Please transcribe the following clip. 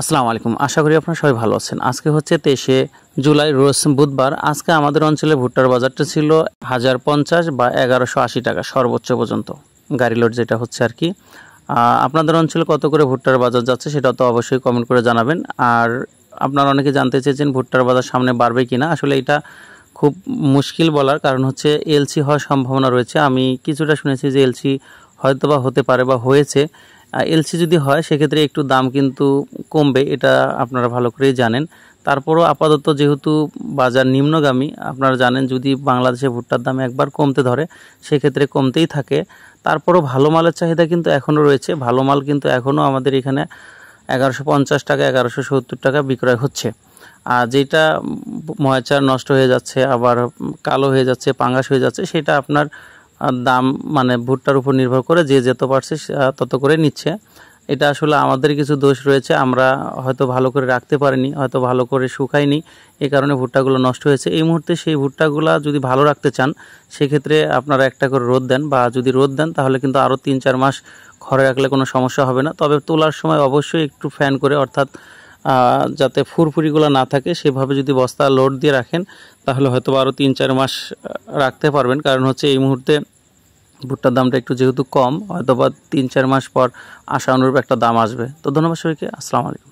আসসালামু আলাইকুম। আশা করি আপনারা সবাই ভালো আছেন। আজকে হচ্ছে 23শে জুলাই, রোজ বুধবার। আজকে আমাদের অঞ্চলে ভুট্টার বাজারটা ছিল 1050 বা 1180 টাকা সর্বোচ্চ পর্যন্ত, গাড়ি লোড যেটা হচ্ছে আর কি। আপনাদের অঞ্চলে কত করে ভুট্টার বাজার যাচ্ছে সেটা তো অবশ্যই কমেন্ট করে জানাবেন। আর আপনারা অনেকে জানতে চেয়েছেন ভুট্টার বাজার সামনে বাড়বে কিনা। আসলে এটা খুব মুশকিল বলার, কারণ হচ্ছে এলসি হওয়ার সম্ভাবনা রয়েছে। আমি কিছুটা শুনেছি যে এলসি হয়তো বা হতে পারে বা হয়েছে। এলসি যদি হয় সেক্ষেত্রে একটু দাম কিন্তু কমবে, এটা আপনারা ভালো করেই জানেন। তারপরও আপাতত যেহেতু বাজার নিম্নগামী, আপনারা জানেন যদি বাংলাদেশে ভুট্টার দাম একবার কমতে ধরে সেক্ষেত্রে কমতেই থাকে। তারপরও ভালো মালের চাহিদা কিন্তু এখনও রয়েছে। ভালো মাল কিন্তু এখনও আমাদের এখানে 1150 টাকা 1170 টাকা বিক্রয় হচ্ছে। আর যেটা ময়চার নষ্ট হয়ে যাচ্ছে, আবার কালো হয়ে যাচ্ছে, পাঙ্গাস হয়ে যাচ্ছে, সেটা আপনার দাম মানে ভুট্টার উপর নির্ভর করে যে যত পারছে তত করে নিচ্ছে। এটা আসলে আমাদের কিছু দোষ রয়েছে, আমরা হয়তো ভালো করে রাখতে পারিনি, হয়তো ভালো করে শুকাইনি, এই কারণে ভুট্টাগুলো নষ্ট হয়েছে। এই মুহূর্তে সেই ভুট্টাগুলো যদি ভালো রাখতে চান সেক্ষেত্রে আপনারা একটা করে রোদ দেন, বা যদি রোদ দেন তাহলে কিন্তু আরও 3-4 মাস ঘরে রাখলে কোনো সমস্যা হবে না। তবে তোলার সময় অবশ্যই একটু ফ্যান করে, অর্থাৎ যাতে ফুরফুরিগুলো না থাকে সেভাবে যদি বস্তা লোড দিয়ে রাখেন তাহলে হয়তো আরও 3-4 মাস রাখতে পারবেন। কারণ হচ্ছে এই মুহূর্তে ভুট্টার দামটা একটু যেহেতু কম, হয়তো বা 3-4 মাস পর আশানুরূপ একটা দাম আসবে। তো ধন্যবাদ সবাইকে। আসসালামু আলাইকুম।